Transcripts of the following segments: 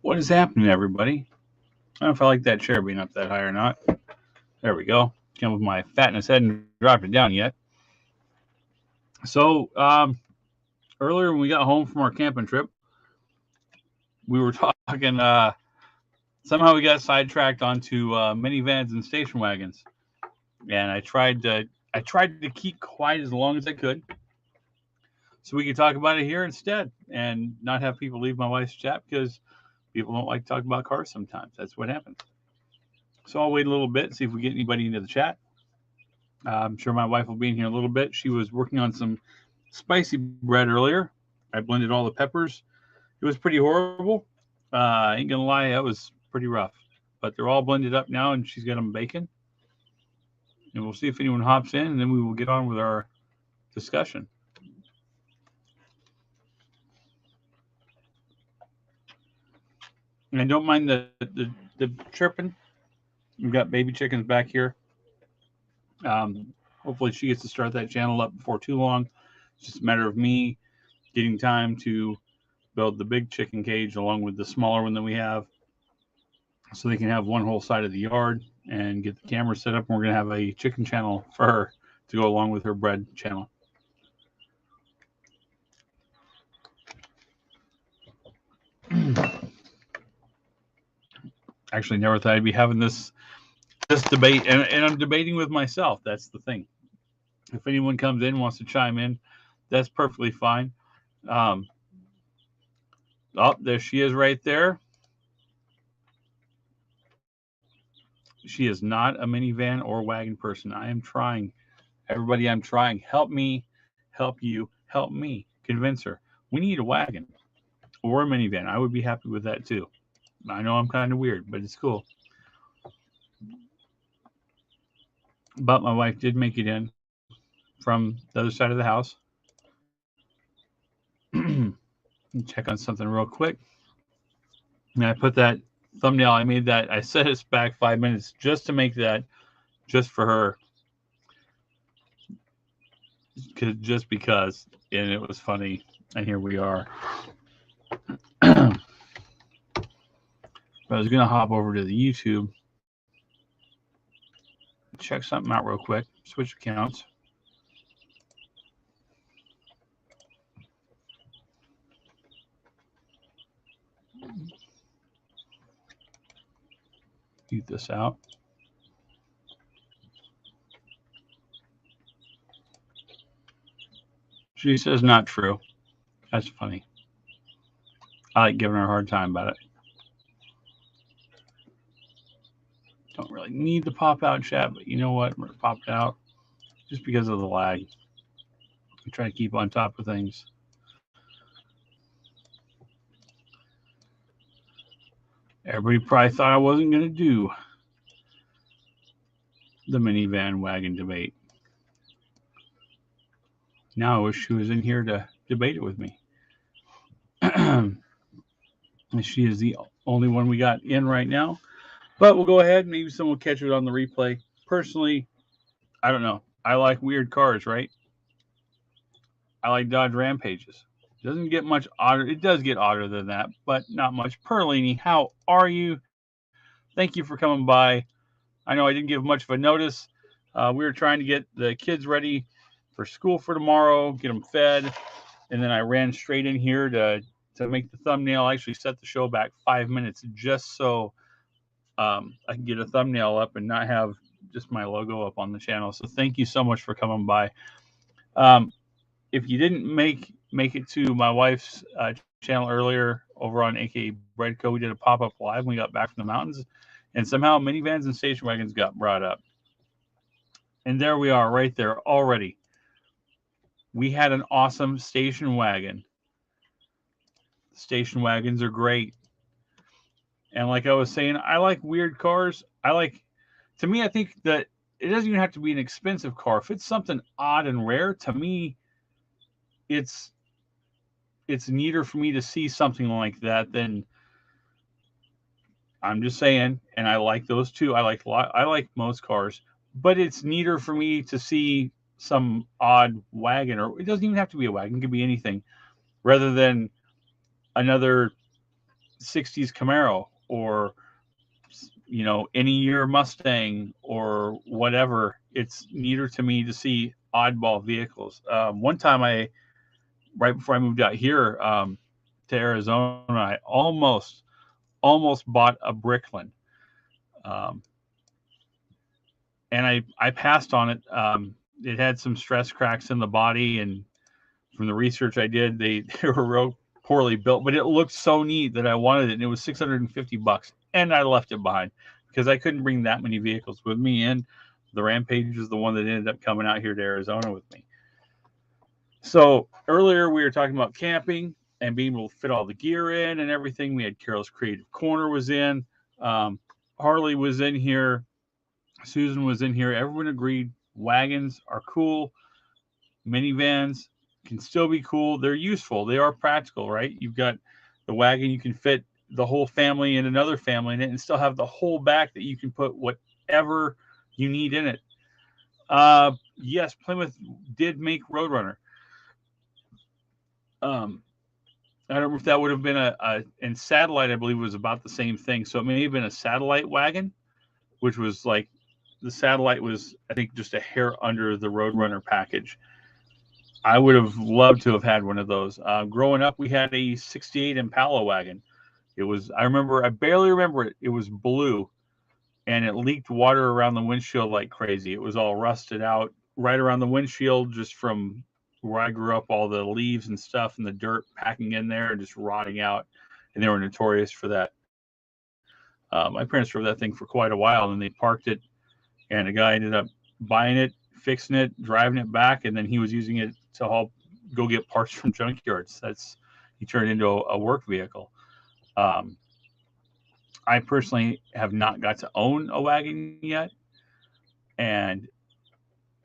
What is happening, everybody? I don't know if I like that chair being up that high or not. There we go. Came with my fatness head and dropped it down yet. So earlier when we got home from our camping trip, we were talking. Somehow we got sidetracked onto minivans and station wagons, and I tried to keep quiet as long as I could, so we could talk about it here instead, and not have people leave my wife's chat because people don't like to talk about cars sometimes. That's what happens. So I'll wait a little bit, see if we get anybody into the chat. I'm sure my wife will be in here a little bit. She was working on some spicy bread earlier. I blended all the peppers. It was pretty horrible. I ain't gonna lie, that was pretty rough. But they're all blended up now, and she's got them baking. And we'll see if anyone hops in, and then we will get on with our discussion. And don't mind the chirping. We've got baby chickens back here. Hopefully she gets to start that channel up before too long. It's just a matter of me getting time to build the big chicken cage along with the smaller one that we have, so they can have one whole side of the yard, and get the camera set up. And we're going to have a chicken channel for her to go along with her bread channel. Actually, never thought I'd be having this debate, and I'm debating with myself. That's the thing. If anyone comes in, wants to chime in, that's perfectly fine. Oh, there she is right there. She is not a minivan or wagon person. I am trying. Everybody, I'm trying. Help me, help you, help me. Convince her. We need a wagon or a minivan. I would be happy with that too. I know I'm kind of weird, but it's cool. But my wife did make it in from the other side of the house. Check on something real quick. And I put that thumbnail. I made that. I set it back 5 minutes just to make that, just for her. Just because, and it was funny. And here we are. I was going to hop over to the YouTube, check something out real quick, switch accounts. Mute this out. She says not true. That's funny. I like giving her a hard time about it. Don't really need to pop out chat, but you know what? I'm going to pop it out just because of the lag. I try to keep on top of things. Everybody probably thought I wasn't going to do the minivan wagon debate. Now I wish she was in here to debate it with me. She is the only one we got in right now. But we'll go ahead. Maybe someone will catch it on the replay. Personally, I don't know. I like weird cars, right? I like Dodge Rampages. It doesn't get much odder. It does get odder than that, but not much. Perlini, how are you? Thank you for coming by. I know I didn't give much of a notice. We were trying to get the kids ready for school for tomorrow, get them fed, and then I ran straight in here to make the thumbnail. I actually set the show back 5 minutes just so I can get a thumbnail up and not have just my logo up on the channel. So thank you so much for coming by. If you didn't make it to my wife's channel earlier over on AKA Breadco, we did a pop-up live when we got back from the mountains, and somehow minivans and station wagons got brought up. And there we are right there already. We had an awesome station wagon. Station wagons are great. And like I was saying, I like weird cars. To me, I think that it doesn't even have to be an expensive car. If it's something odd and rare, to me, it's neater for me to see something like that than, I'm just saying, and I like those too. I like most cars, but it's neater for me to see some odd wagon, or it doesn't even have to be a wagon, it could be anything, rather than another 60s Camaro or any year Mustang or whatever. It's neater to me to see oddball vehicles. One time, right before I moved out here to Arizona, I almost bought a Bricklin, um, and I passed on it. It had some stress cracks in the body, and from the research I did, they were real poorly built, but it looked so neat that I wanted it, and it was $650, and I left it behind because I couldn't bring that many vehicles with me. And the Rampage is the one that ended up coming out here to Arizona with me. So earlier we were talking about camping and being able to fit all the gear in and everything. We had Carol's Creative Corner was in, Harley was in here, Susan was in here. Everyone agreed wagons are cool. Minivans can still be cool. They're useful. They are practical, right? You've got the wagon, you can fit the whole family and another family in it and still have the whole back that you can put whatever you need in it. Yes, Plymouth did make Roadrunner. I don't remember if that would have been and Satellite, I believe, was about the same thing. So it may have been a Satellite wagon, which was like the Satellite was, I think, just a hair under the Roadrunner package. I would have loved to have had one of those. Growing up, we had a 68 Impala wagon. I barely remember it. It was blue, and it leaked water around the windshield like crazy. It was all rusted out right around the windshield just from where I grew up, all the leaves and stuff and the dirt packing in there and just rotting out. And they were notorious for that. My parents drove that thing for quite a while, and they parked it, and a guy ended up buying it, fixing it, driving it back, and then he was using it to go get parts from junkyards. He turned into a work vehicle. I personally have not got to own a wagon yet, and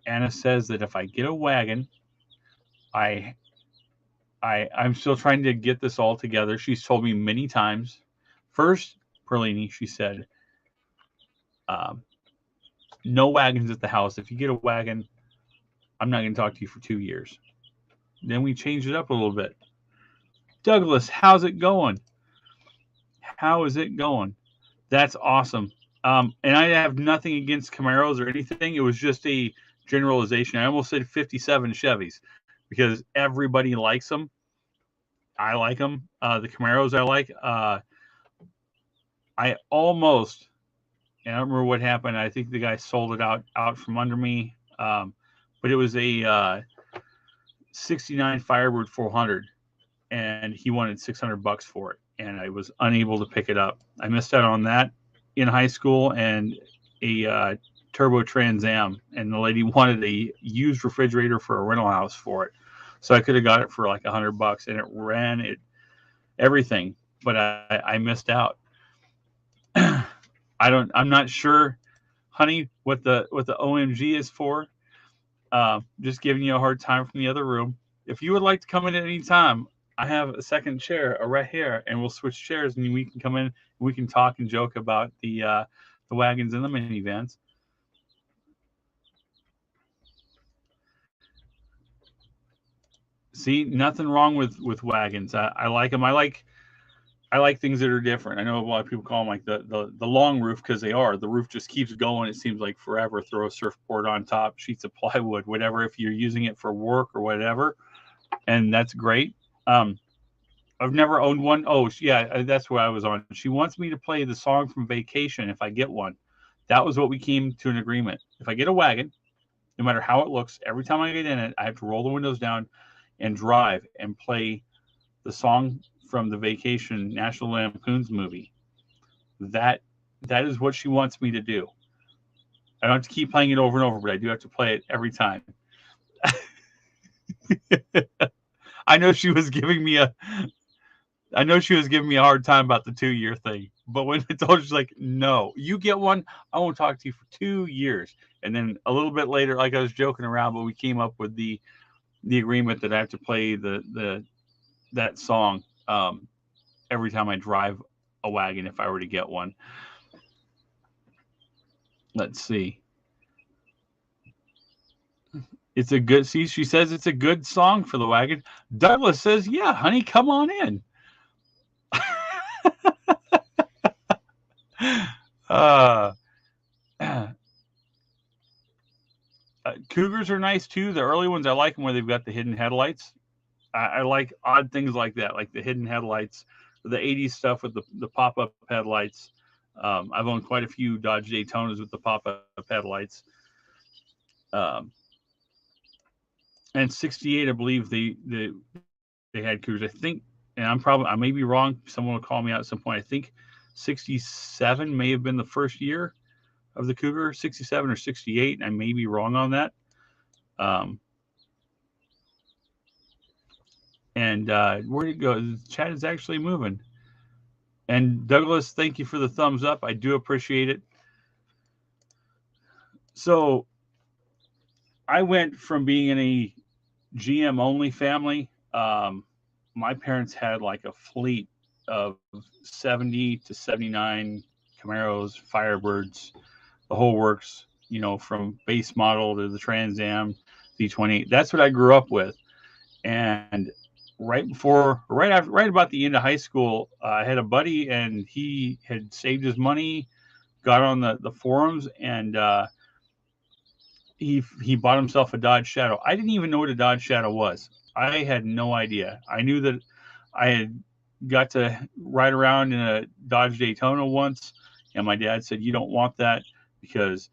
Anna says that if I get a wagon, I'm still trying to get this all together. She's told me many times. First, Perlini, she said, no wagons at the house. If you get a wagon, I'm not going to talk to you for 2 years. Then we changed it up a little bit. Douglas, how's it going? How is it going? That's awesome. And I have nothing against Camaros or anything. It was just a generalization. I almost said 57 Chevys because everybody likes them. I like them. The Camaros I like. I almost, and I don't remember what happened. I think the guy sold it out from under me. But it was a 69 Firebird 400, and he wanted $600 for it, and I was unable to pick it up. I missed out on that in high school, and a Turbo Trans Am, and the lady wanted a used refrigerator for a rental house for it, so I could have got it for like $100, and it ran everything, but I missed out. I'm not sure, honey, what the OMG is for. Just giving you a hard time from the other room. If you would like to come in at any time, I have a second chair right here, and we'll switch chairs, and we can come in and we can talk and joke about the wagons and the minivans. See, nothing wrong with wagons. I like them. I like things that are different. I know a lot of people call them like the long roof because they are. The roof just keeps going. It seems like forever. Throw a surfboard on top, sheets of plywood, whatever. If you're using it for work or whatever, and that's great. I've never owned one. Oh, yeah, that's where I was on. She wants me to play the song from Vacation if I get one. That was what we came to an agreement. If I get a wagon, no matter how it looks, every time I get in it, I have to roll the windows down and drive and play the song from the Vacation National Lampoon's movie. That is what she wants me to do. I don't have to keep playing it over and over, but I do have to play it every time. I know she was giving me a hard time about the 2-year thing, but when I told her, she's like, "No, you get one, I won't talk to you for 2 years." And then a little bit later, like I was joking around, but we came up with the agreement that I have to play that song every time I drive a wagon if I were to get one. Let's see. It's a good, see, she says it's a good song for the wagon. Douglas says, yeah, honey, come on in. uh, Cougars are nice too. The early ones, I like them where they've got the hidden headlights. I like odd things like that, like the hidden headlights, the 80s stuff with the pop-up headlights. I've owned quite a few Dodge Daytonas with the pop-up headlights. And 68, I believe they had Cougars. I think, and I may be wrong. Someone will call me out at some point. I think 67 may have been the first year of the Cougar, 67 or 68. I may be wrong on that. And where did it go? The chat is actually moving. And Douglas, thank you for the thumbs up. I do appreciate it. So I went from being in a GM only family. My parents had like a fleet of 70 to 79 Camaros, Firebirds, the whole works, from base model to the Trans Am, Z28. That's what I grew up with. And right about the end of high school, I had a buddy, and he had saved his money, got on the forums, and he bought himself a Dodge Shadow. I didn't even know what a Dodge Shadow was. I had no idea. I knew that I had got to ride around in a Dodge Daytona once, and my dad said, "You don't want that because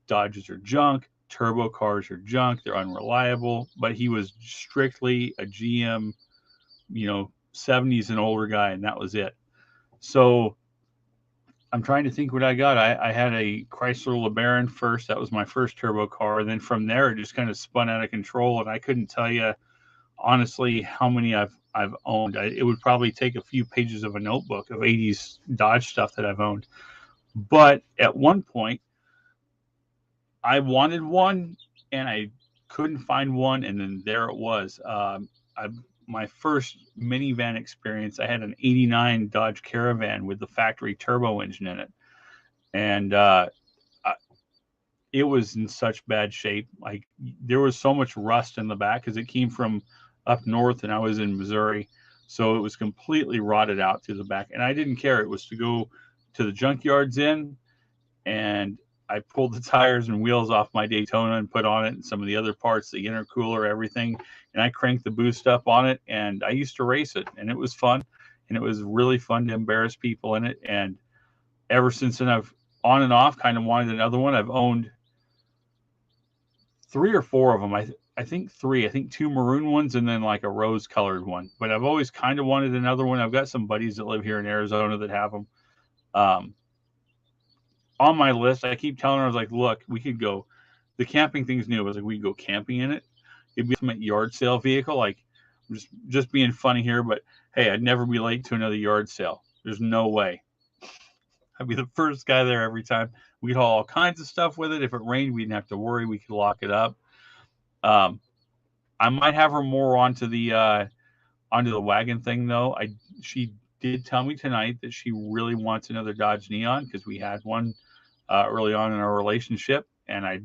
Dodges are junk, turbo cars are junk, they're unreliable." But he was strictly a GM, 70s and older guy, and that was it. So I'm trying to think what I got. I had a Chrysler LeBaron first. That was my first turbo car. And then from there, it just kind of spun out of control. And I couldn't tell you, honestly, how many I've owned. It would probably take a few pages of a notebook of 80s Dodge stuff that I've owned. But at one point, I wanted one, and I couldn't find one. And then there it was. My first minivan experience, I had an 89 Dodge Caravan with the factory turbo engine in it. And it was in such bad shape. Like, there was so much rust in the back because it came from up north and I was in Missouri. So it was completely rotted out through the back. And I didn't care. It was to go to the junkyards in, and I pulled the tires and wheels off my Daytona and put on it and some of the other parts, the intercooler, everything. And I cranked the boost up on it, and I used to race it, and it was fun. And it was really fun to embarrass people in it. And ever since then, I've on and off kind of wanted another one. I've owned 3 or 4 of them. I think 3. I think 2 maroon ones and then like a rose colored one. But I've always kind of wanted another one. I've got some buddies that live here in Arizona that have them. On my list, I keep telling her, I was like, look, we could go. The camping thing's new. I was like, we could go camping in it. It'd be a yard sale vehicle. Like, just being funny here, but hey, I'd never be late to another yard sale. There's no way. I'd be the first guy there every time. We'd haul all kinds of stuff with it. If it rained, we didn't have to worry. We could lock it up. I might have her more onto the wagon thing though. She did tell me tonight that she really wants another Dodge Neon because we had one early on in our relationship, and I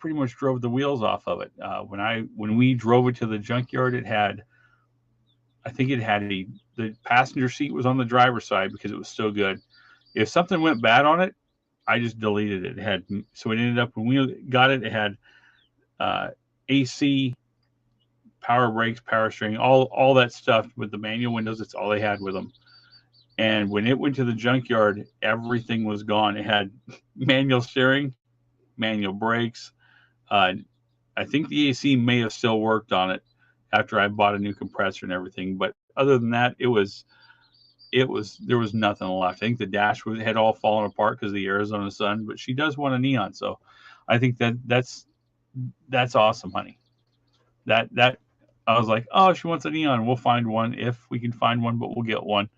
pretty much drove the wheels off of it. When we drove it to the junkyard, I think it had the passenger seat was on the driver's side because it was so good. If something went bad on it, I just deleted it. So it ended up, when we got it, it had AC, power brakes, power steering, all that stuff with the manual windows. That's all they had with them. And when it went to the junkyard, everything was gone. It had manual steering, manual brakes. I think the AC may have still worked on it after I bought a new compressor and everything. But other than that, there was nothing left. I think the dash had all fallen apart because of the Arizona sun. But she does want a Neon, so I think that's awesome, honey. That I was like, oh, she wants a Neon. We'll find one if we can find one, but we'll get one.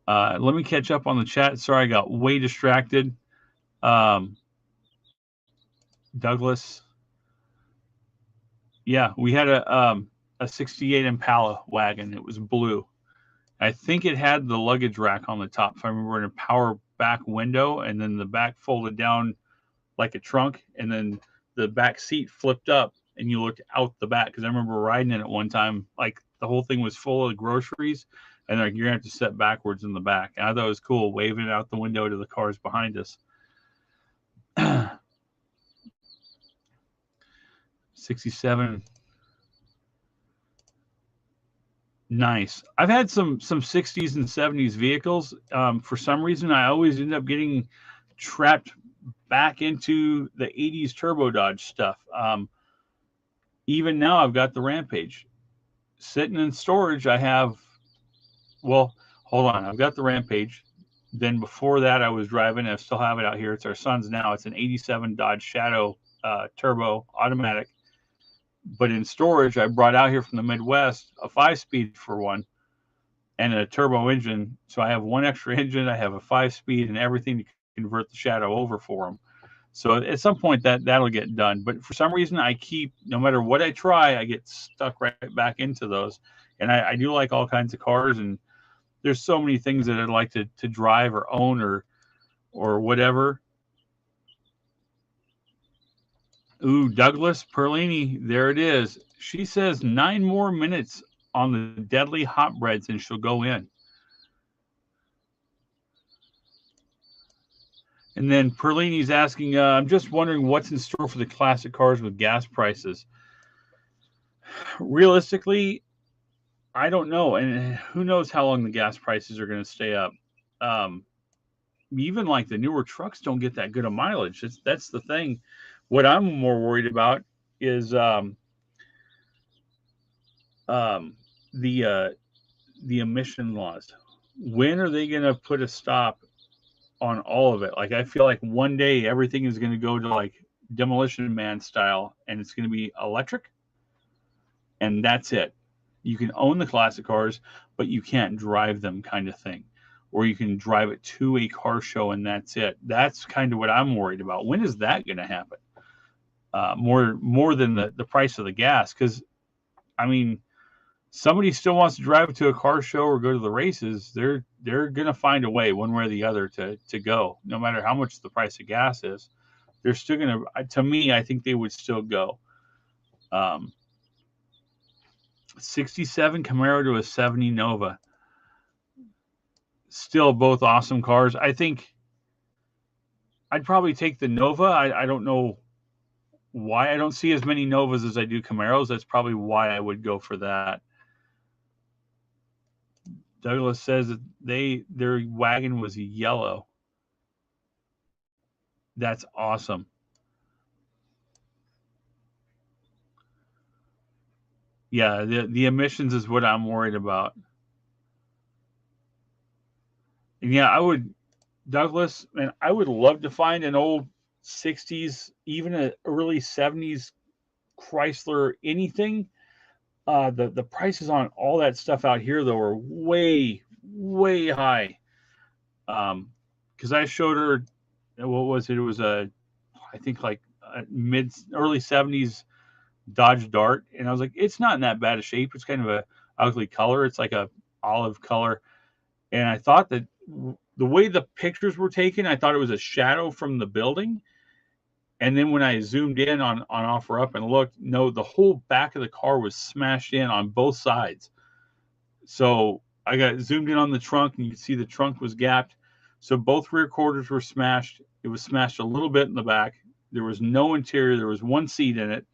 Let me catch up on the chat. Sorry, I got way distracted. Douglas. Yeah, we had a 68 Impala wagon. It was blue. I think it had the luggage rack on the top, if I remember, in a power back window, and then the back folded down like a trunk, and then the back seat flipped up and you looked out the back. Because I remember riding in it one time, like the whole thing was full of groceries, and like you're gonna have to sit backwards in the back. And I thought it was cool, waving out the window to the cars behind us. 67. Nice. I've had some 60s and 70s vehicles. For some reason, I always end up getting trapped back into the 80s turbo Dodge stuff. Even now, I've got the Rampage sitting in storage. I have, well, hold on. I've got the Rampage. Then before that, I was driving. I still have it out here. It's our son's now. It's an 87 Dodge Shadow turbo automatic. But in storage, I brought out here from the Midwest a 5-speed for one and a turbo engine. So I have one extra engine. I have a 5-speed and everything to convert the Shadow over for them. So at some point that'll get done. But for some reason, I keep, no matter what I try, I get stuck right back into those. And I do like all kinds of cars. And there's so many things that I'd like to drive or own or whatever. Ooh, Douglas Perlini, there it is. She says 9 more minutes on the deadly hot breads and she'll go in. And then Perlini's asking, I'm just wondering what's in store for the classic cars with gas prices. Realistically, I don't know. And who knows how long the gas prices are going to stay up. Even like the newer trucks don't get that good of mileage. That's the thing. What I'm more worried about is the emission laws. When are they going to put a stop on all of it? Like, I feel like one day everything is going to go to like Demolition Man style, and it's going to be electric, and that's it. You can own the classic cars, but you can't drive them, kind of thing. Or you can drive it to a car show, and that's it. That's kind of what I'm worried about. When is that going to happen? More than the price of the gas, because I mean, somebody still wants to drive it to a car show or go to the races. They're gonna find a way, one way or the other, to go. No matter how much the price of gas is, they're still gonna. To me, I think they would still go. 67 Camaro to a 70 Nova. Still both awesome cars. I think I'd probably take the Nova. I don't know why I don't see as many Novas as I do Camaros. That's probably why I would go for that. Douglas says that their wagon was yellow. That's awesome. Yeah, the emissions is what I'm worried about. And yeah, I would, Douglas, and I would love to find an old 60s, even an early 70s Chrysler, anything. The prices on all that stuff out here though are way high. Because I showed her, what was it? It was I think like a early 70s Dodge Dart, and I was like, it's not in that bad a shape. It's kind of a ugly color. It's like a olive color, and I thought that the way the pictures were taken, I thought it was a shadow from the building. And then when I zoomed in on Offer Up and looked, no, the whole back of the car was smashed in on both sides. So I got zoomed in on the trunk, and you can see the trunk was gapped. So both rear quarters were smashed. It was smashed a little bit in the back. There was no interior. There was one seat in it.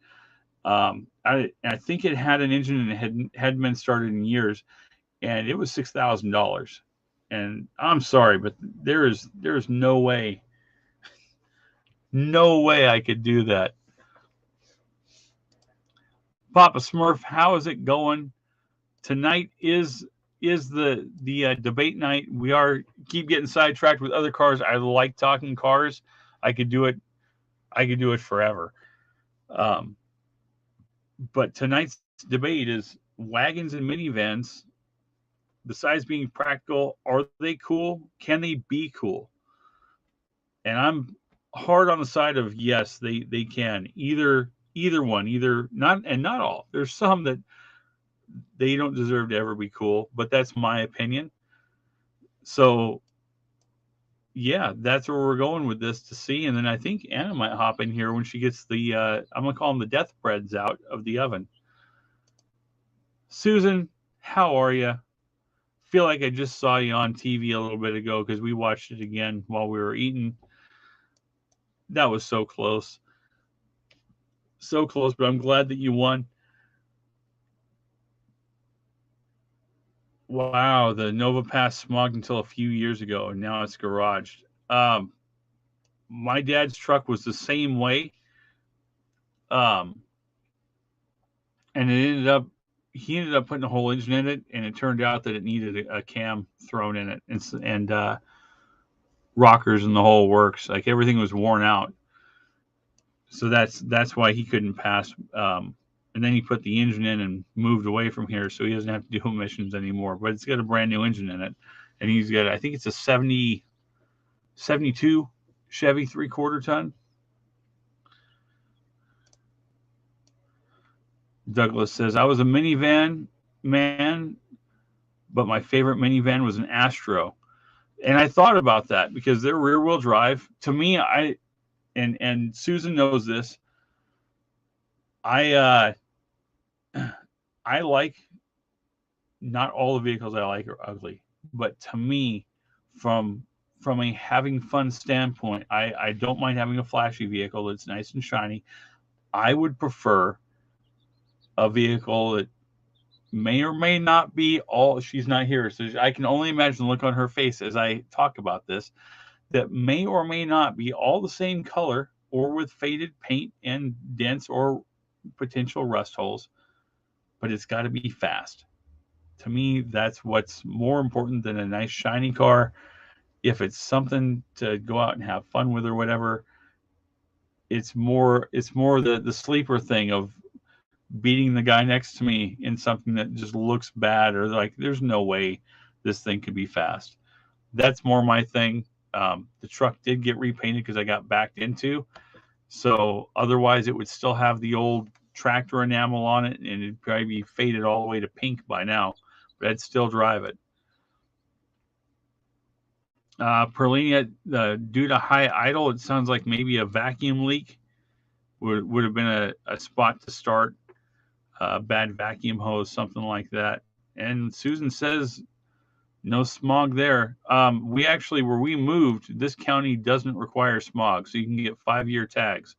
I think it had an engine and it hadn't been started in years, and it was $6,000. And I'm sorry, but there's no way I could do that. Papa Smurf, how is it going? Tonight is the debate night. We keep getting sidetracked with other cars. I like talking cars. I could do it forever. But tonight's debate is wagons and minivans. Besides being practical, are they cool? Can they be cool? And I'm hard on the side of yes, they can. Either one, not all. There's some that they don't deserve to ever be cool, but that's my opinion. So yeah, that's where we're going with this to see. And then I think Anna might hop in here when she gets the, I'm going to call them the death breads out of the oven. Susan, how are you? Feel like I just saw you on TV a little bit ago because we watched it again while we were eating. That was so close. So close, but I'm glad that you won. Wow, the Nova Pass smogged until a few years ago, and now it's garaged. My dad's truck was the same way. Um, and he ended up putting a whole engine in it, and it turned out that it needed a cam thrown in it, and rockers and the whole works. Like everything was worn out, so that's why he couldn't pass. And then he put the engine in and moved away from here, so he doesn't have to do emissions anymore. But it's got a brand new engine in it, and he's got, I think it's a 72 Chevy 3/4 ton. Douglas says, I was a minivan man, but my favorite minivan was an Astro. And I thought about that because they're rear wheel drive. To me, and Susan knows this. I like, not all the vehicles I like are ugly, but to me, from a having fun standpoint, I don't mind having a flashy vehicle that's nice and shiny. I would prefer a vehicle that may or may not be all, she's not here, so I can only imagine the look on her face as I talk about this, that may or may not be all the same color or with faded paint and dents or potential rust holes, but it's got to be fast. To me, that's what's more important than a nice shiny car. If it's something to go out and have fun with or whatever, it's more the sleeper thing of beating the guy next to me in something that just looks bad, or like there's no way this thing could be fast. That's more my thing. The truck did get repainted because I got backed into, so otherwise it would still have the old tractor enamel on it, and it'd probably be faded all the way to pink by now, but I'd still drive it. Perlini, due to high idle, it sounds like maybe a vacuum leak would have been a spot to start. Bad vacuum hose, something like that. And Susan says no smog there. We actually, where we moved, this county doesn't require smog, so you can get 5-year tags,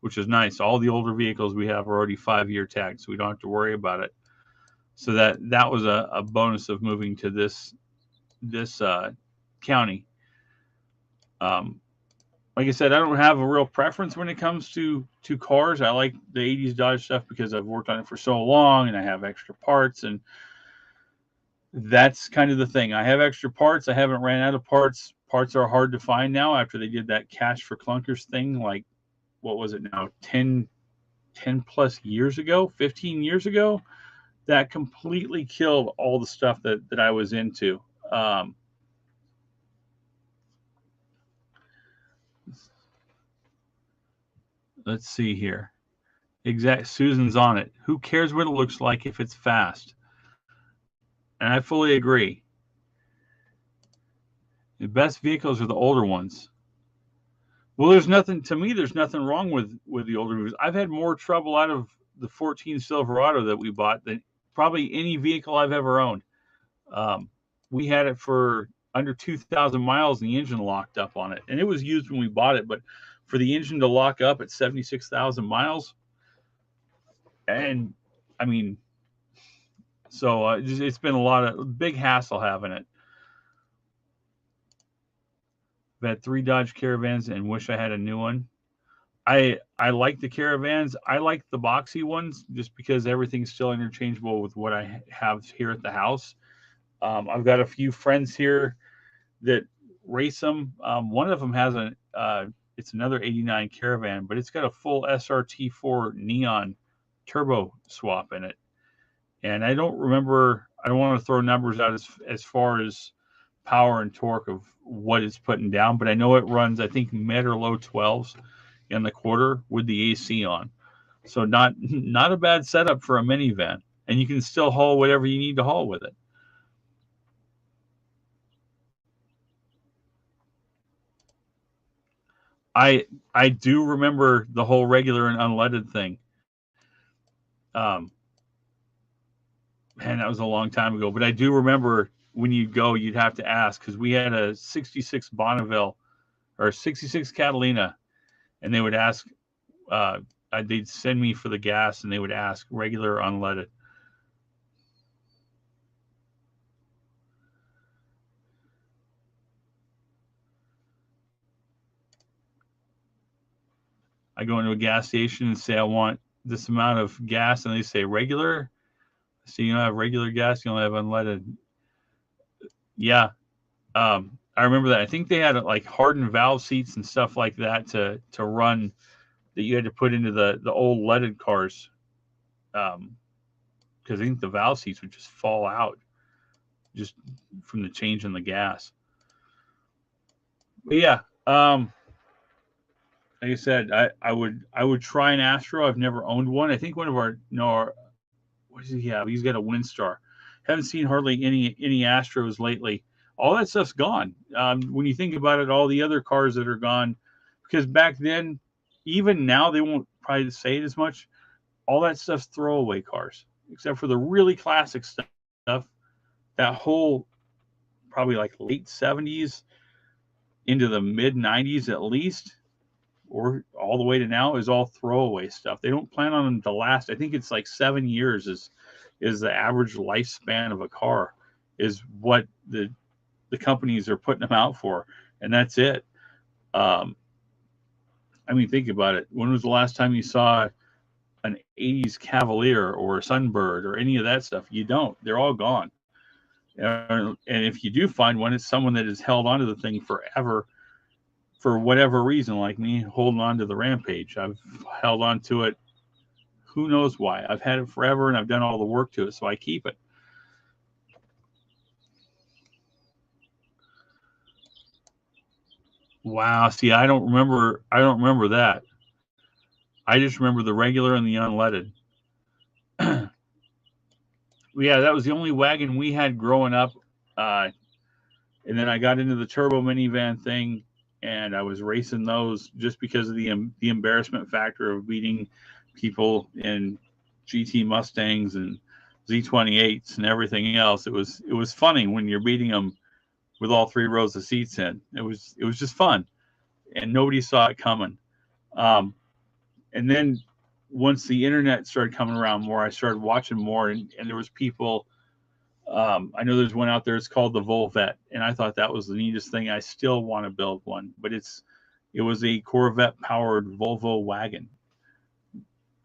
which is nice. All the older vehicles we have are already 5-year tags, so we don't have to worry about it. So that was a bonus of moving to this county. Like I said, I don't have a real preference when it comes to cars. I like the 80s Dodge stuff because I've worked on it for so long and I have extra parts, and that's kind of the thing. I have extra parts. I haven't ran out of parts. Parts are hard to find now after they did that cash for clunkers thing, like, what was it now, 10 plus years ago, 15 years ago. That completely killed all the stuff that I was into. Let's see here. Susan's on it. Who cares what it looks like if it's fast? And I fully agree. The best vehicles are the older ones. Well, there's nothing wrong with the older vehicles. I've had more trouble out of the 14 Silverado that we bought than probably any vehicle I've ever owned. We had it for under 2,000 miles and the engine locked up on it. And it was used when we bought it, but for the engine to lock up at 76,000 miles, and I mean, so it's been a lot of big hassle having it. I've had 3 Dodge Caravans and wish I had a new one. I like the Caravans. I like the boxy ones just because everything's still interchangeable with what I have here at the house. I've got a few friends here that race them. One of them has it's another 89 Caravan, but it's got a full SRT4 neon turbo swap in it. And I don't want to throw numbers out as far as power and torque of what it's putting down, but I know it runs, I think, mid or low 12s in the quarter with the AC on. So not a bad setup for a minivan. And you can still haul whatever you need to haul with it. I do remember the whole regular and unleaded thing. Um, Man, that was a long time ago, but I do remember when you go, you'd have to ask because we had a '66 Bonneville or '66 Catalina, and they would ask. Uh, they'd send me for the gas, and they would ask regular or unleaded. I go into a gas station and say I want this amount of gas, and they say regular. So you don't have regular gas, you only have unleaded. Yeah, I remember that. I think they had like hardened valve seats and stuff like that to run that you had to put into the old leaded cars. Because I think the valve seats would just fall out just from the change in the gas. But yeah, like I said, I would try an Astro. I've never owned one. I think one of our no, what does he have? He's got a Windstar. Haven't seen hardly any Astros lately. All that stuff's gone. When you think about it, all the other cars that are gone, because back then, even now they won't probably say it as much. All that stuff's throwaway cars, except for the really classic stuff. That whole probably like late '70s into the mid '90s at least, or all the way to now is all throwaway stuff. They don't plan on them to last. I think it's like 7 years is the average lifespan of a car, is what the companies are putting them out for, and that's it. Um, I mean, think about it. When was the last time you saw an '80s Cavalier or a Sunbird or any of that stuff? You don't. They're all gone. And if you do find one, it's someone that has held onto the thing forever for whatever reason, like me holding on to the Rampage. I've held on to it. Who knows why? I've had it forever and I've done all the work to it, so I keep it. Wow. See, I don't remember. I don't remember that. I just remember the regular and the unleaded. Yeah, that was the only wagon we had growing up. Uh, and then I got into the turbo minivan thing, and I was racing those just because of the embarrassment factor of beating people in GT Mustangs and Z28s and everything else. It was funny when you're beating them with all three rows of seats in. It was just fun, and nobody saw it coming. Um, and then once the internet started coming around more, I started watching more, and there was people. I know there's one out there. It's called the Volvet, and I thought that was the neatest thing. I still want to build one, but it was a Corvette powered Volvo wagon.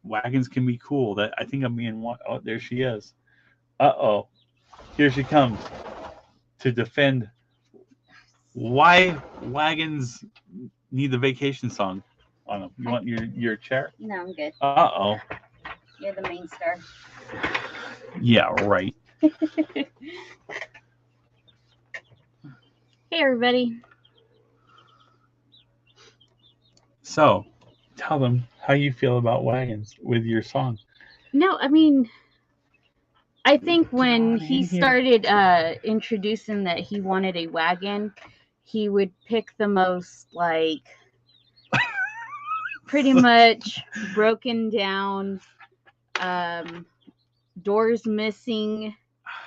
Wagons can be cool. That I think I'm being one. Oh, there she is. Oh, here she comes to defend why wagons need the vacation song on them. You want your chair? No, I'm good. Oh. You're the main star. Yeah, right. Hey, everybody. So, tell them how you feel about wagons with your song. No, I mean, I think when he started introducing that he wanted a wagon, he would pick the most, like, pretty much broken down, doors missing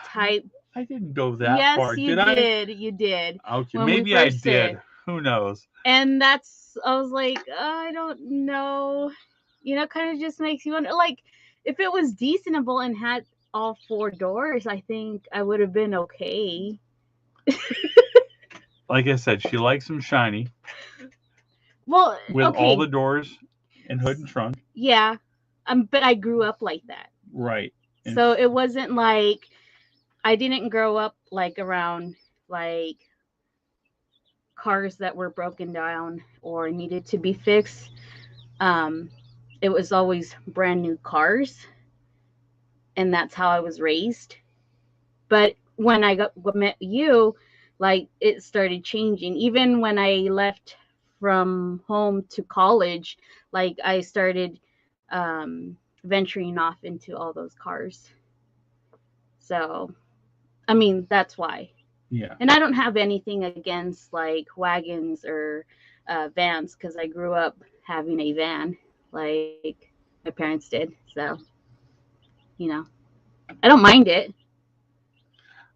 type. I didn't go that far. Yes, you did. You did. Okay, maybe I did. Who knows? And I was like, I don't know. Kind of just makes you wonder. Like, if it was decentable and had all four doors, I think I would have been okay. Like I said, she likes them shiny. Well, with all the doors and hood and trunk. Yeah, but I grew up like that. Right. And so it wasn't like I didn't grow up like around like cars that were broken down or needed to be fixed. It was always brand new cars, and that's how I was raised. But when I met you, like it started changing. Even when I left from home to college, like I started venturing off into all those cars. So, I mean, that's why. Yeah. And I don't have anything against like wagons or vans because I grew up having a van like my parents did. So, I don't mind it.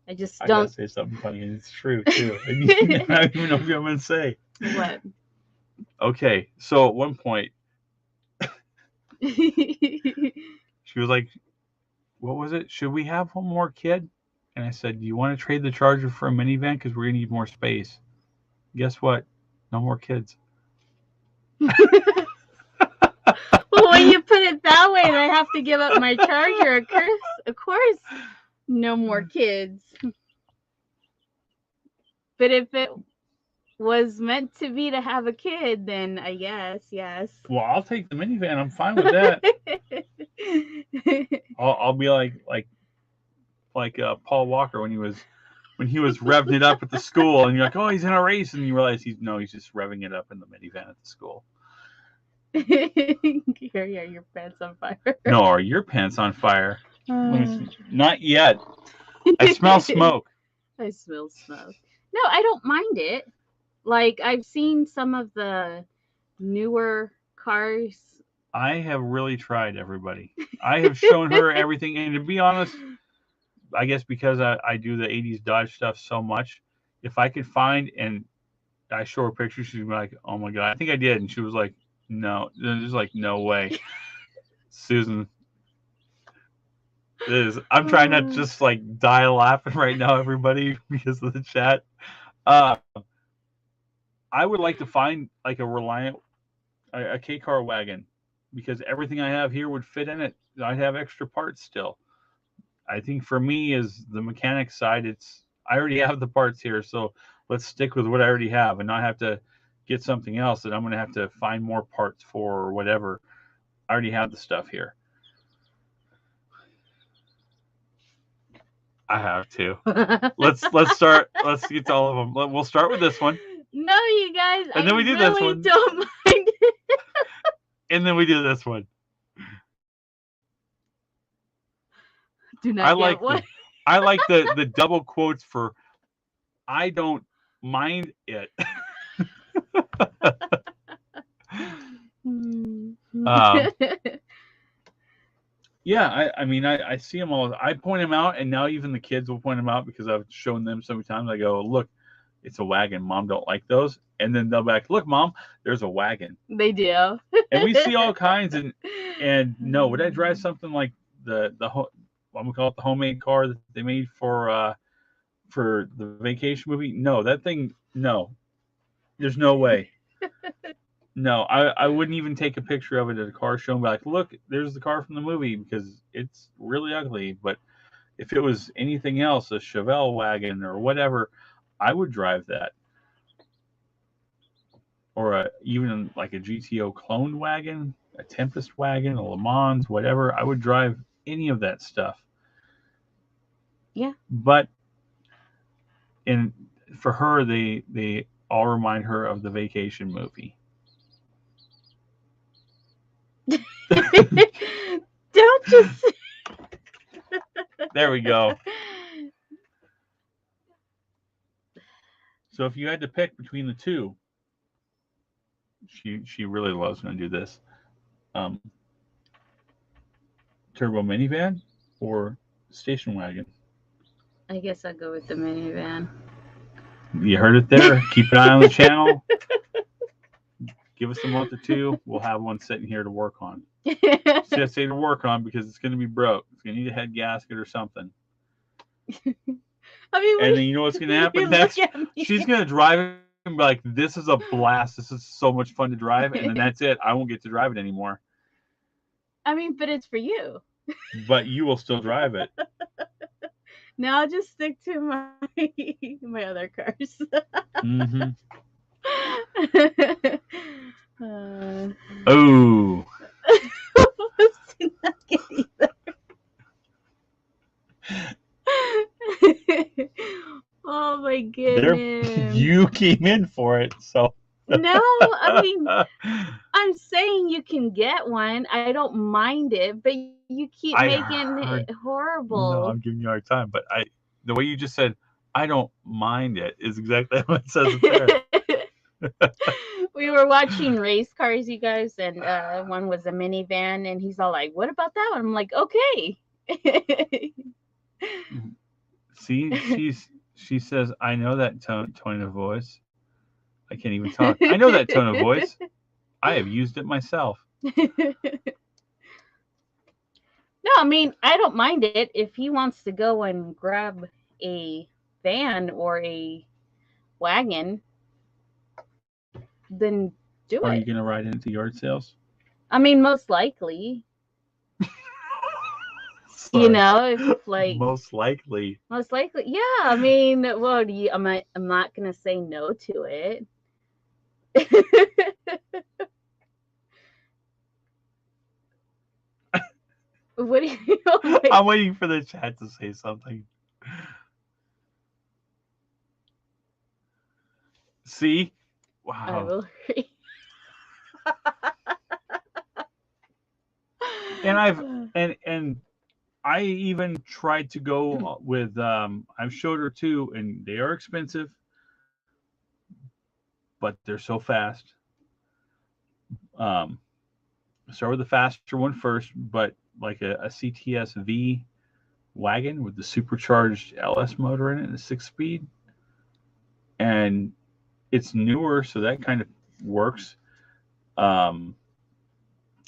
I just I gotta don't. say something funny, and it's true too. I don't even know what I'm gonna say. What? Okay, so at one point she was like, "What was it? Should we have one more kid?" And I said, "Do you want to trade the Charger for a minivan? Because we're gonna need more space." Guess what? No more kids. Well, when you put it that way, and I have to give up my Charger, of course, no more kids. But if it was meant to be to have a kid, then I guess yes. Well, I'll take the minivan. I'm fine with that. I'll be like Paul Walker when he was revving it up at the school, and you're like, "Oh, he's in a race," and you realize he's just revving it up in the minivan at the school. Here, your pants on fire. No, are your pants on fire? Not yet. I smell smoke. I smell smoke. No, I don't mind it. Like, I've seen some of the newer cars. I have really tried, everybody. I have shown her everything, and to be honest, I guess because I do the 80s Dodge stuff so much, if I could find and I show her pictures, she'd be like, "Oh my God, I think I did." And she was like, "No, there's like no way." Susan, I'm trying not to just like die laughing right now, everybody, because of the chat. I would like to find like a Reliant, a K-car wagon, because everything I have here would fit in it. I'd have extra parts still. I think for me is the mechanic side. I already have the parts here, so let's stick with what I already have and not have to get something else that I'm going to have to find more parts for or whatever. I already have the stuff here. I have to. Let's start. Let's get to all of them. We'll start with this one. No, you guys. And then we do this one. Don't mind it. And then we do this one. Do not get one. I like the double quotes for "I don't mind it." Yeah, I mean, I see them all. I point them out, and now even the kids will point them out because I've shown them so many times. I go, "Look, it's a wagon. Mom don't like those." And then they'll be like, "Look, Mom, there's a wagon." They do. And we see all kinds. And no, would I drive something like I'm gonna call it the homemade car that they made for the vacation movie? No, that thing. No, there's no way. No, I wouldn't even take a picture of it at a car show and be like, "Look, there's the car from the movie," because it's really ugly. But if it was anything else, a Chevelle wagon or whatever, I would drive that. Or even like a GTO cloned wagon, a Tempest wagon, a Le Mans, whatever. I would drive any of that stuff. Yeah. But for her, they all remind her of the vacation movie. Don't just. There we go. So if you had to pick between the two, she really loves when I do this. Turbo minivan or station wagon? I guess I'll go with the minivan. You heard it there. Keep an eye on the channel. Give us a month or two. We'll have one sitting here to work on. See, I say to work on because it's going to be broke. It's going to need a head gasket or something. And then you know what's going to happen next? She's going to drive it and be like, "This is a blast. This is so much fun to drive." And then that's it. I won't get to drive it anymore. I mean, but it's for you. But you will still drive it. No, I'll just stick to my other cars. Mm-hmm. Oh. Oh my goodness. You came in for it, so. No, I mean, I'm saying you can get one. I don't mind it, but you keep making it horrible. No, I'm giving you a hard time, but the way you just said, "I don't mind it," is exactly what it says there. We were watching race cars, you guys, and one was a minivan, and he's all like, "What about that one?" I'm like, "Okay." See, she says, I know that tone of voice. I can't even talk. I know that tone of voice. I have used it myself. No, I mean, I don't mind it if he wants to go and grab a van or a wagon, then do Are it. you going to ride into yard sales? I mean, most likely, you Sorry. know, if like Most likely. yeah. I mean, well, I'm not gonna say no to it. What do you like? I'm waiting for the chat to say something. See? I Wow. will agree. And I even tried to go with I've showed her two, and they are expensive, but they're so fast. Um, start with the faster one first, but like a CTS V wagon with the supercharged LS motor in it, and a 6 speed, and it's newer, so that kind of works. Um,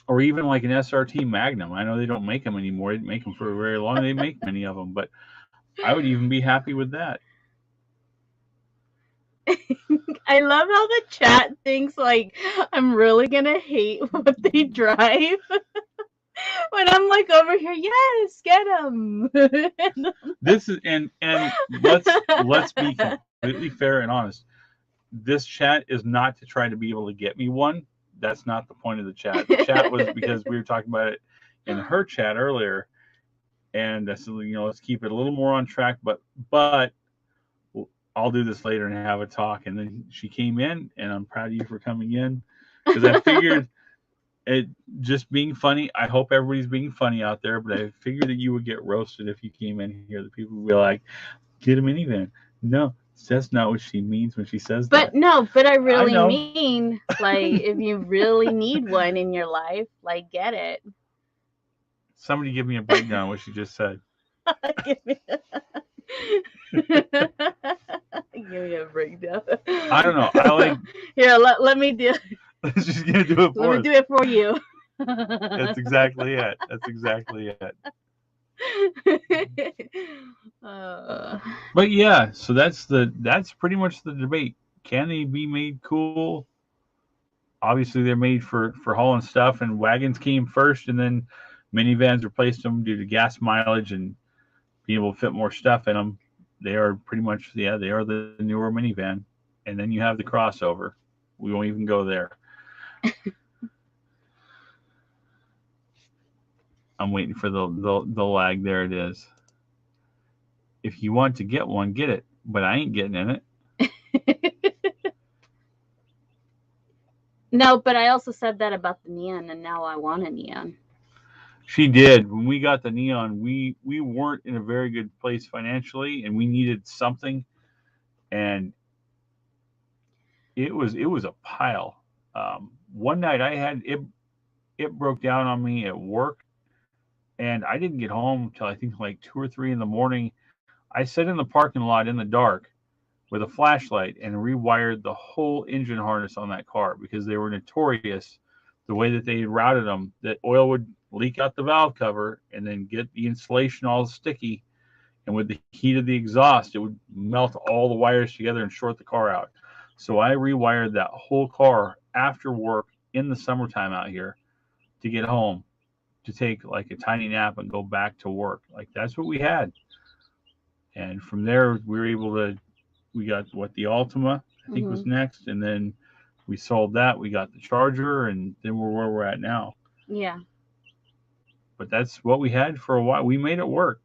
or even like an SRT Magnum. I know they don't make them anymore. They didn't make them for very long. They make many of them, but I would even be happy with that. I love how the chat thinks like I'm really gonna hate what they drive. When I'm like over here, yes, get them. This is and let's be completely fair and honest. This chat is not to try to be able to get me one. That's not the point of the chat. The chat was because we were talking about it in her chat earlier, and I said, let's keep it a little more on track. But I'll do this later and have a talk. And then she came in, and I'm proud of you for coming in, because I figured it just being funny. I hope everybody's being funny out there, but I figured that you would get roasted if you came in here. The people would be like, "Get a minivan." No, that's not what she means when she says that. But I really know. mean, like, if you really need one in your life, like, get it. Somebody give me a breakdown of what she just said. Give me a breakdown. I don't know. I like. Here, let me do. She's gonna do it for Let me us. do it for you. That's exactly it. That's exactly it. But yeah, so that's pretty much the debate. Can they be made cool? Obviously, they're made for hauling stuff, and wagons came first, and then minivans replaced them due to gas mileage and being able to fit more stuff in them. They are pretty much, they are the newer minivan, and then you have the crossover. We won't even go there. I'm waiting for the lag. There it is. If you want to get one, get it, but I ain't getting in it. No, but I also said that about the neon, and now I want a neon. She did. When we got the neon, we weren't in a very good place financially, and we needed something, and it was a pile. One night I had it broke down on me at work, and I didn't get home till I think like 2 or 3 in the morning. I sat in the parking lot in the dark with a flashlight and rewired the whole engine harness on that car, because they were notorious the way that they routed them, that oil would leak out the valve cover and then get the insulation all sticky, and with the heat of the exhaust it would melt all the wires together and short the car out. So I rewired that whole car after work in the summertime out here to get home, to take like a tiny nap and go back to work. Like, that's what we had. And from there we were able to, we got the Altima, I think, was next, and then we sold that. We got the Charger, and then we're where we're at now. Yeah. But that's what we had for a while. We made it work.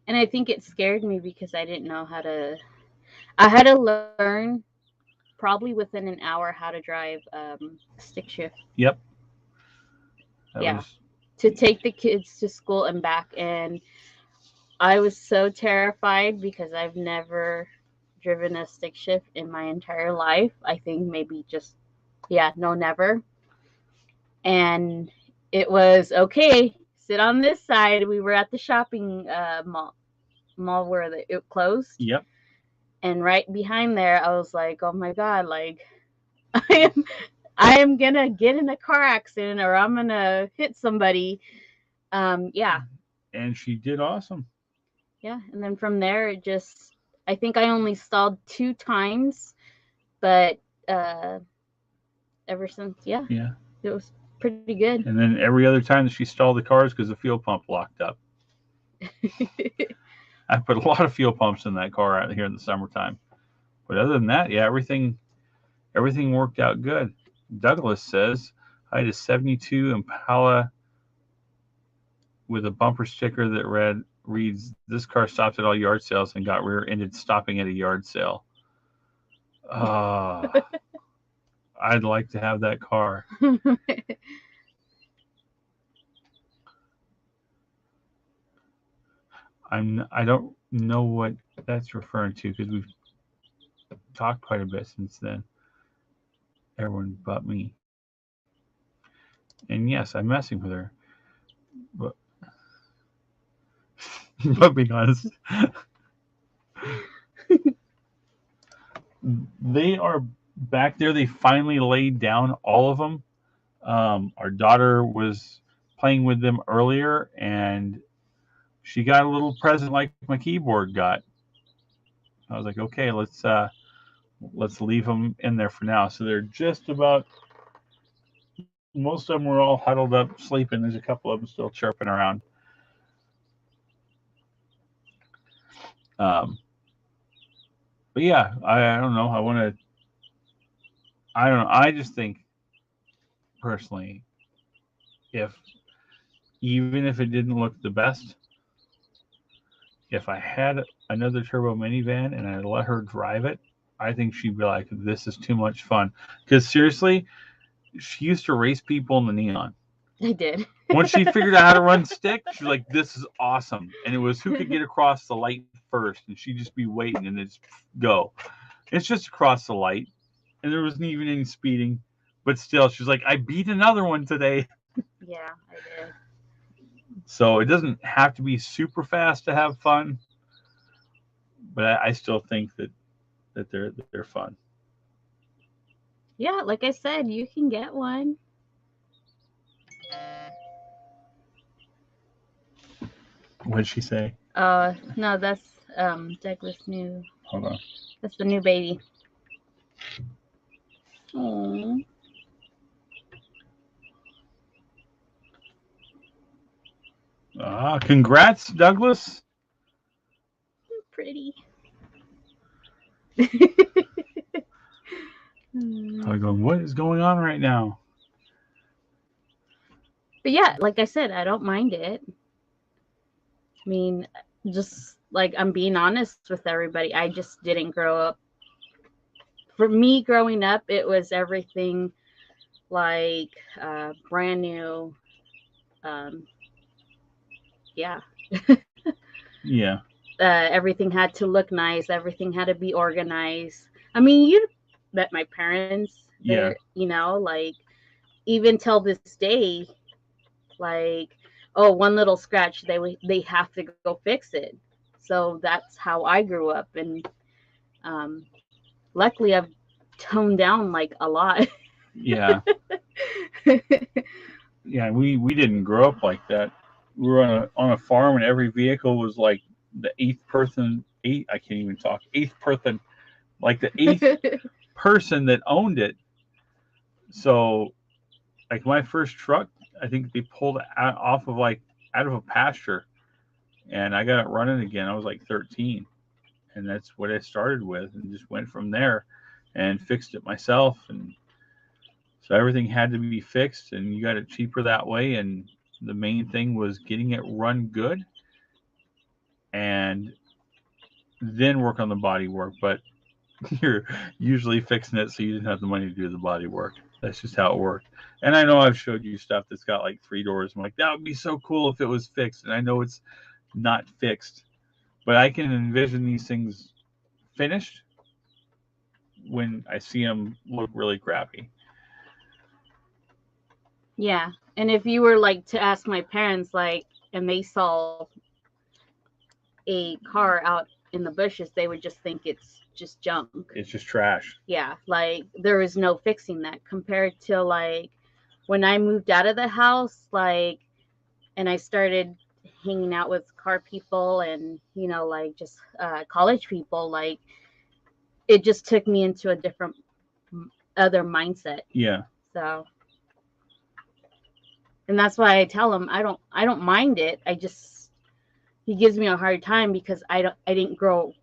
And I think it scared me because I didn't know how to. I had to learn probably within an hour how to drive stick shift. Yep. To take the kids to school and back, and I was so terrified because I've never driven a stick shift in my entire life. I think maybe just, no, never. And it was okay. Sit on this side. We were at the shopping mall where it closed. Yep. And right behind there, I was like, oh my God, like I am gonna get in a car accident or I'm gonna hit somebody. Yeah. And she did awesome. Yeah. And then from there, I think I only stalled 2 times, but ever since, Yeah. it was pretty good. And then every other time that she stalled the cars because the fuel pump locked up. I put a lot of fuel pumps in that car out here in the summertime. But other than that, yeah, everything worked out good. Douglas says, I had a 72 Impala with a bumper sticker that reads, this car stopped at all yard sales and got rear-ended stopping at a yard sale. I'd like to have that car. I don't know what that's referring to because we've talked quite a bit since then. Everyone but me. And yes, I'm messing with her. But being honest, they are back there. They finally laid down all of them. Our daughter was playing with them earlier, and she got a little present like my keyboard got. I was like, okay, let's leave them in there for now. So they're just about. Most of them were all huddled up, sleeping. There's a couple of them still chirping around. But yeah, I don't know. I don't know. I just think personally, even if it didn't look the best, if I had another turbo minivan and I let her drive it, I think she'd be like, this is too much fun. Because seriously, she used to race people in the neon. I did. Once she figured out how to run stick, she's like, this is awesome. And it was who could get across the light first, and she'd just be waiting and it's go. It's just across the light. And there wasn't even any speeding. But still, she's like, I beat another one today. Yeah, I did. So it doesn't have to be super fast to have fun. But I still think that they're fun. Yeah, like I said, you can get one. What did she say? No, that's Douglas new. Hold on. That's the new baby. Aww. Congrats, Douglas. Pretty. I go, what is going on right now? But yeah, like I said, I don't mind it. I mean, just like I'm being honest with everybody, I just didn't grow up. For me, growing up, it was everything like brand new. Yeah. Yeah. Everything had to look nice. Everything had to be organized. I mean, you met my parents. Yeah. You know, like even till this day, like, oh, one little scratch, they have to go fix it. So that's how I grew up, and luckily I've toned down like a lot. Yeah. Yeah, we didn't grow up like that. We were on a farm, and every vehicle was like the eighth person, like the eighth person that owned it. So, like my first truck, I think they pulled out of a pasture, and I got it running again. I was like 13, and that's what I started with, and just went from there, and fixed it myself. And so everything had to be fixed, and you got it cheaper that way. And the main thing was getting it run good, and then work on the body work. But you're usually fixing it so you didn't have the money to do the body work. That's just how it worked. And I know I've showed you stuff that's got like 3 doors. I'm like, that would be so cool if it was fixed. And I know it's not fixed, but I can envision these things finished when I see them look really crappy. Yeah. And if you were like to ask my parents, like, and they saw a car out in the bushes, they would just think it's just junk. It's just trash. Yeah. Like, there is no fixing that compared to like when I moved out of the house, like, and I started hanging out with car people and, you know, like just college people, like, it just took me into a different other mindset. Yeah. So, and that's why I tell him I don't mind it. I just, he gives me a hard time because I didn't grow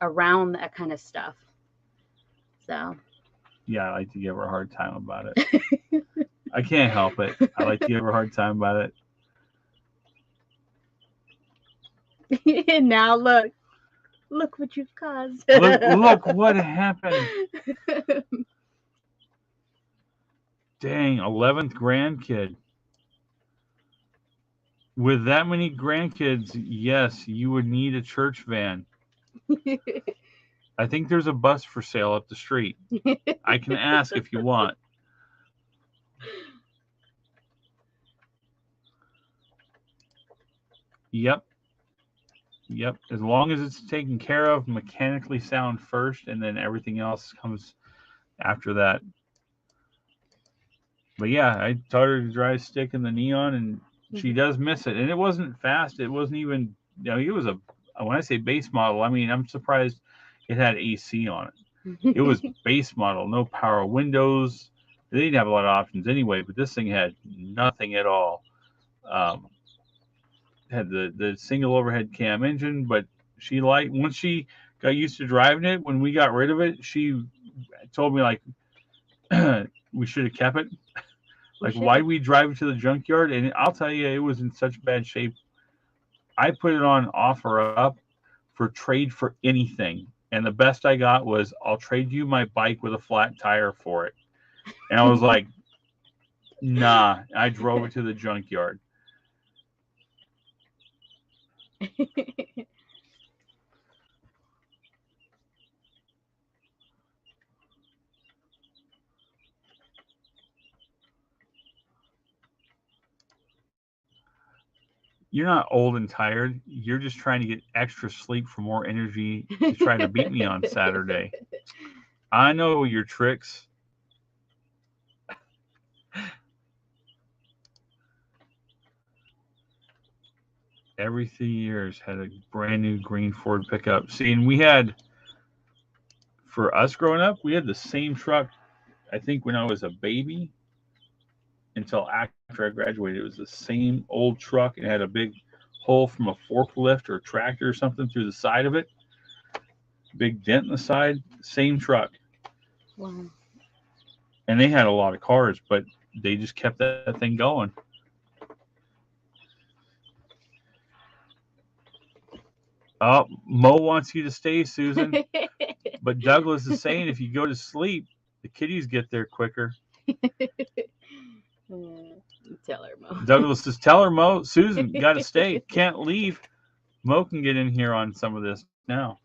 around that kind of stuff. So, Yeah, I like to give her a hard time about it. I can't help it. I like to give her a hard time about it. and now look what you've caused. Look what happened. Dang, 11th grandkid. With that many grandkids, yes, you would need a church van. I think there's a bus for sale up the street. I can ask if you want. Yep. Yep. As long as it's taken care of, mechanically sound first, and then everything else comes after that. But yeah, I taught her to drive stick in the neon, and she does miss it. And it wasn't fast. It wasn't even, you know, it was a, when I say base model, I mean, I'm surprised it had AC on it. It was base model, no power windows. They didn't have a lot of options anyway, but this thing had nothing at all. Had the single overhead cam engine, but she liked, once she got used to driving it, when we got rid of it, she told me like we should have kept it. Like, why we drive it to the junkyard? And I'll tell you, it was in such bad shape. I put it on offer up for trade for anything. And the best I got was, I'll trade you my bike with a flat tire for it. And I was like, nah. I drove it to the junkyard. You're not old and tired. You're just trying to get extra sleep for more energy to try to beat me on Saturday. I know your tricks. Every 3 years had a brand new green Ford pickup. See, and we had, for us growing up, we had the same truck, I think, when I was a baby until after I graduated. It was the same old truck. It had a big hole from a forklift or a tractor or something through the side of it. Big dent in the side. Same truck. Wow. And they had a lot of cars, but they just kept that thing going. Oh, Mo wants you to stay, Susan. But Douglas is saying if you go to sleep, the kitties get there quicker. Tell her, Mo. Douglas says, tell her, Mo, Susan, got to stay. Can't leave. Mo can get in here on some of this now.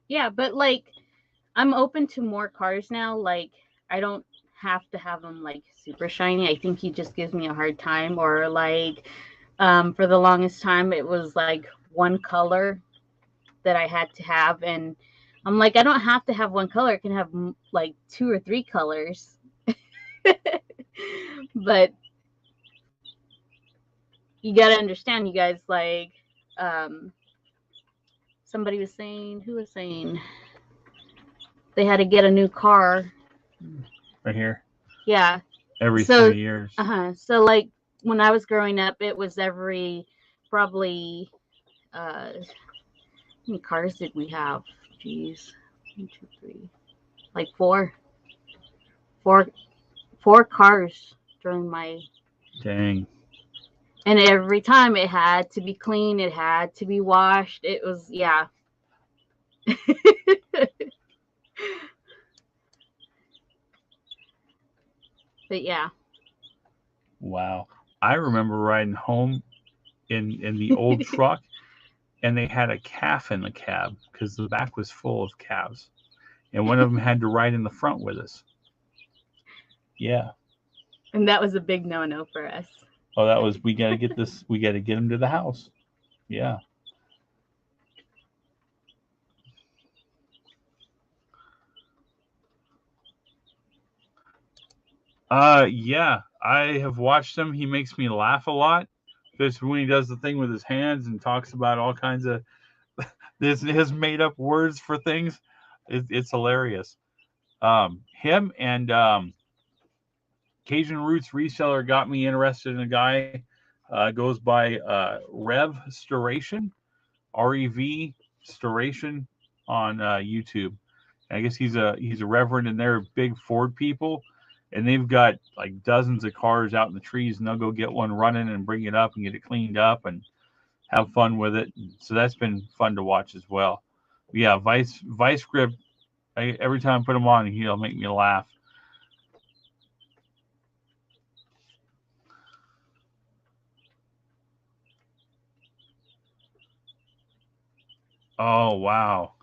Yeah, but like, I'm open to more cars now. Like, I don't have to have them like super shiny. I think he just gives me a hard time. Or like, for the longest time, it was like one color that I had to have, and I'm like, I don't have to have one color. I can have like 2 or 3 colors. But you got to understand, you guys, like, somebody was saying, who was saying they had to get a new car. Right here. Yeah. Every 3 years. So like when I was growing up, it was every probably how many cars did we have? Jeez. 1, 2, 3. Like 4 cars during my. Dang. And every time it had to be clean, it had to be washed. It was, yeah. But yeah. Wow. I remember riding home in the old truck, and they had a calf in the cab because the back was full of calves. and one of them had to ride in the front with us. Yeah. And that was a big no-no for us. Oh, that was, we got to get this. We got to get him to the house. Yeah. Yeah. I have watched him. He makes me laugh a lot, because when he does the thing with his hands and talks about all kinds of his made up words for things, it's hilarious. Him and Cajun Roots Reseller got me interested in a guy, goes by Rev Storation, REV Storation on YouTube. I guess he's a reverend, and they're big Ford people, and they've got like dozens of cars out in the trees, and they'll go get one running and bring it up and get it cleaned up and have fun with it. So that's been fun to watch as well. But yeah, Vice Grip. Every time I put him on, he'll make me laugh. Oh wow,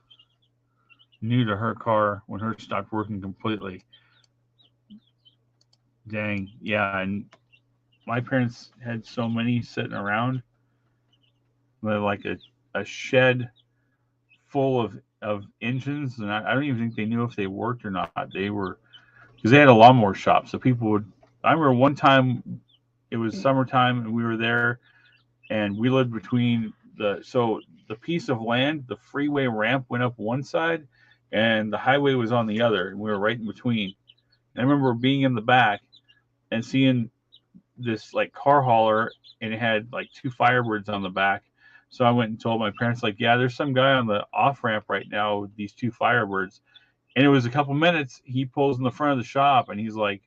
new to her car when hers stopped working completely. Dang, yeah. And my parents had so many sitting around. They're like a shed full of engines, and I don't even think they knew if they worked or not. They were, because they had a lawnmower shop, so people would. I remember one time it was summertime and we were there, and we lived between the piece of land. The freeway ramp went up one side, and the highway was on the other, and we were right in between. And I remember being in the back and seeing this like car hauler, and it had like two Firebirds on the back. So I went and told my parents, like, yeah, there's some guy on the off ramp right now with these two Firebirds. And it was a couple minutes. He pulls in the front of the shop, and he's like,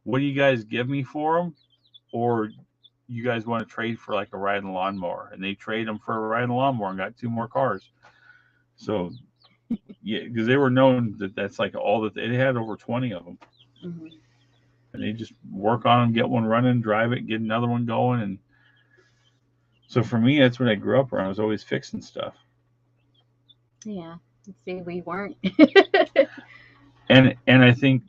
"What do you guys give me for them, or you guys want to trade for like a riding lawnmower?" And they trade them for a riding lawnmower and got two more cars. So yeah, because they were known that that's like all that they had, over 20 of them. Mm-hmm. And they just work on them, get one running, drive it, get another one going. And so for me, that's what I grew up around. I was always fixing stuff. Yeah. See, we weren't. and I think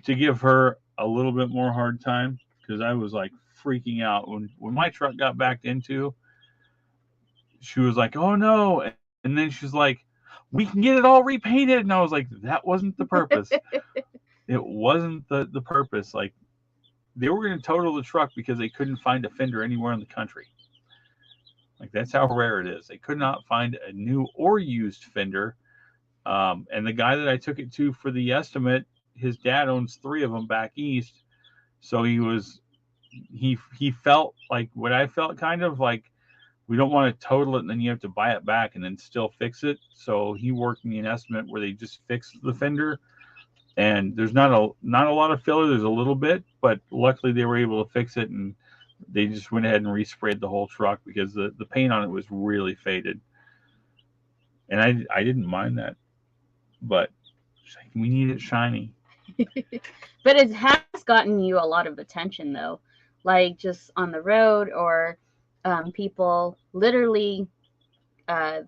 to give her a little bit more hard time, because I was like freaking out when my truck got backed into. She was like, "Oh no!" And then she's like, "We can get it all repainted." And I was like, "That wasn't the purpose. It wasn't the purpose. Like, they were going to total the truck because they couldn't find a fender anywhere in the country. Like, that's how rare it is. They could not find a new or used fender. And the guy that I took it to for the estimate, his dad owns three of them back east. So he felt like what I felt, kind of like, we don't want to total it and then you have to buy it back and then still fix it. So he worked me an estimate where they just fixed the fender. And there's not a lot of filler. There's a little bit, but luckily they were able to fix it, and they just went ahead and resprayed the whole truck because the paint on it was really faded. And I didn't mind that, but we need it shiny. But it has gotten you a lot of attention, though, like just on the road, or people literally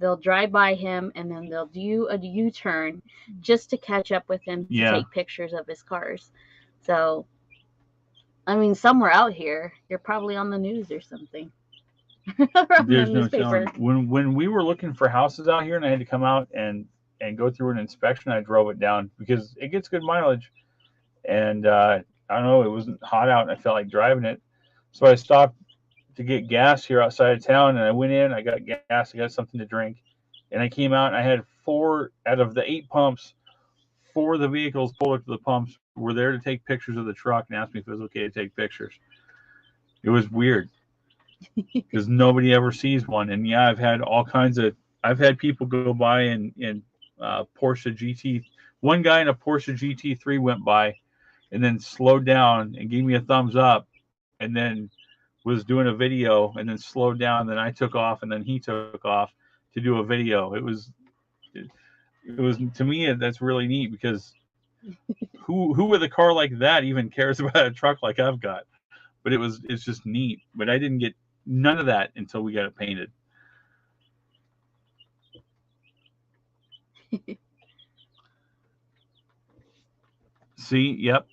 they'll drive by him and then they'll do a U-turn just to catch up with him to take pictures of his cars. So, I mean, somewhere out here, you're probably on the news or something. There's no telling. When we were looking for houses out here and I had to come out and go through an inspection, I drove it down because it gets good mileage. And I don't know, it wasn't hot out and I felt like driving it. So I stopped to get gas here outside of town, and I went in, I got gas, I got something to drink, and I came out and I had 4 out of the 8 pumps. 4 of the vehicles pulled up to the pumps were there to take pictures of the truck and asked me if it was okay to take pictures. It was weird because nobody ever sees one. And yeah, I've had people go by in Porsche GT. One guy in a Porsche GT3 went by and then slowed down and gave me a thumbs up, and then was doing a video and then slowed down. Then I took off and then he took off to do a video. It was to me, that's really neat, because who with a car like that even cares about a truck like I've got? But it's just neat. But I didn't get none of that until we got it painted. See, yep.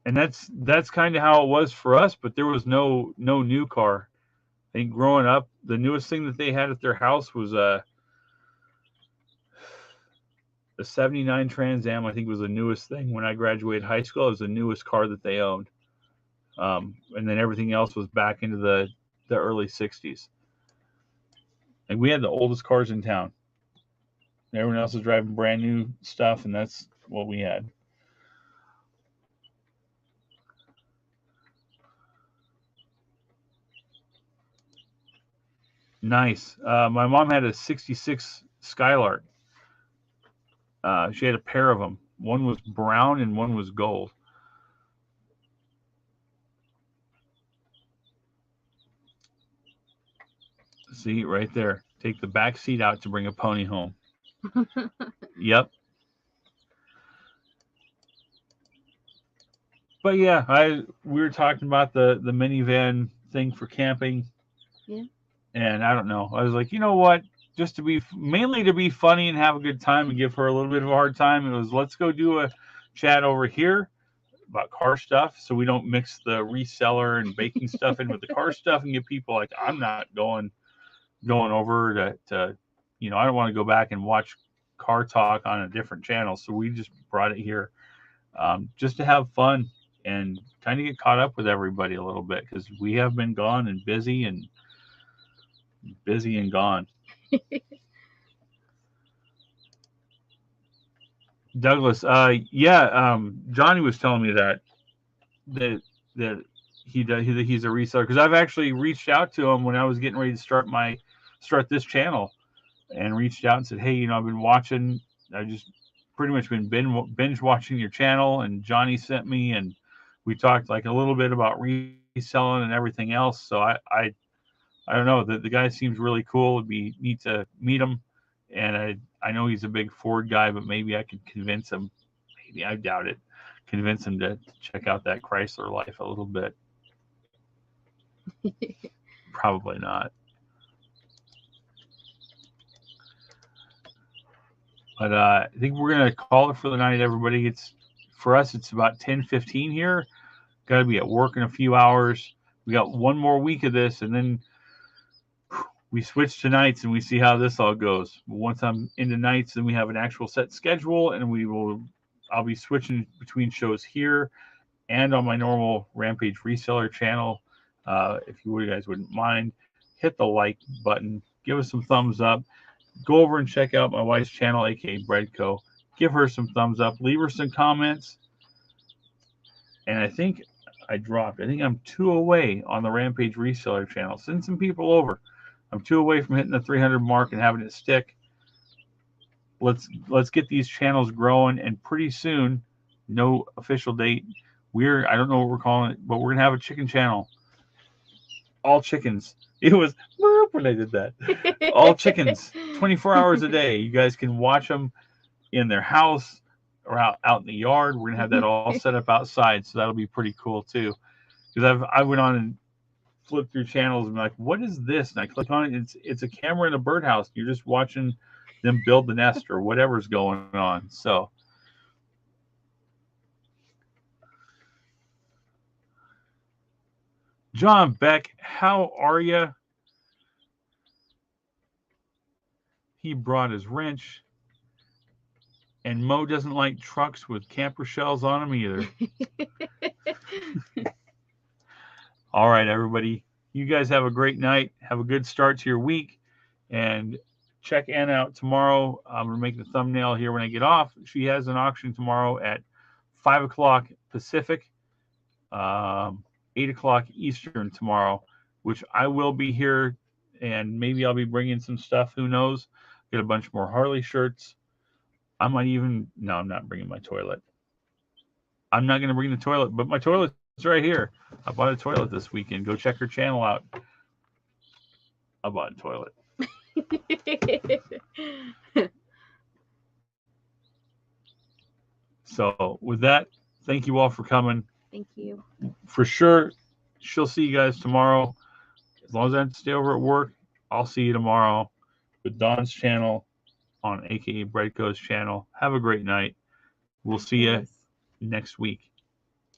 And that's kind of how it was for us, but there was no new car. I think growing up, the newest thing that they had at their house was a '79 Trans Am. I think was the newest thing when I graduated high school. It was the newest car that they owned, and then everything else was back into the early '60s. And we had the oldest cars in town. Everyone else was driving brand new stuff, and that's what we had. Nice. My mom had a '66 Skylark. She had a pair of them. One was brown and one was gold. See, right there. Take the back seat out to bring a pony home. Yep. But yeah, we were talking about the minivan thing for camping. Yeah. And I don't know. I was like, you know what? Just to be mainly to be funny and have a good time and give her a little bit of a hard time. It was let's go do a chat over here about car stuff so we don't mix the reseller and baking stuff in with the car stuff and get people like I'm not going over to I don't want to go back and watch car talk on a different channel. So we just brought it here just to have fun and kind of get caught up with everybody a little bit because we have been gone and busy and gone. Douglas, Johnny was telling me that he's a reseller because I've actually reached out to him when I was getting ready to start this channel and reached out and said, hey, I've been watching. I've just pretty much been binge watching your channel, and Johnny sent me, and we talked like a little bit about reselling and everything else. So I don't know. The guy seems really cool. It'd be neat to meet him. And I know he's a big Ford guy, but maybe I could convince him. Maybe I doubt it. Convince him to check out that Chrysler Life a little bit. Probably not. But I think we're gonna call it for the night, everybody. For us, it's about 10:15 here. Got to be at work in a few hours. We got one more week of this, and then we switch to nights and we see how this all goes. Once I'm into nights, then we have an actual set schedule, and I'll be switching between shows here and on my normal Rampage reseller channel. If you guys wouldn't mind, hit the like button, give us some thumbs up, go over and check out my wife's channel, aka Breadco. Give her some thumbs up, leave her some comments. And I think I think I'm 2 away on the Rampage reseller channel. Send some people over. I'm 2 away from hitting the 300 mark and having it stick. Let's get these channels growing, and pretty soon, no official date. I don't know what we're calling it, but we're gonna have a chicken channel. All chickens. It was when I did that. All chickens, 24 hours a day. You guys can watch them in their house or out in the yard. We're gonna have that all set up outside, so that'll be pretty cool too. Because I went on and flip through channels and be like, what is this? And I click on it. It's a camera in a birdhouse. You're just watching them build the nest or whatever's going on. So John Beck, how are you? He brought his wrench. And Mo doesn't like trucks with camper shells on them either. All right, everybody. You guys have a great night. Have a good start to your week. And check Anna out tomorrow. I'm going to make the thumbnail here when I get off. She has an auction tomorrow at 5 o'clock Pacific, 8 o'clock Eastern tomorrow, which I will be here. And maybe I'll be bringing some stuff. Who knows? Get a bunch more Harley shirts. I might even... No, I'm not bringing my toilet. I'm not going to bring the toilet, but my toilet's right here. I bought a toilet this weekend. Go check her channel out. I bought a toilet. So with that, thank you all for coming. Thank you. For sure, she'll see you guys tomorrow. As long as I have to stay over at work, I'll see you tomorrow with Dawn's channel. on AKA Breadco's channel. Have a great night. We'll see you next week.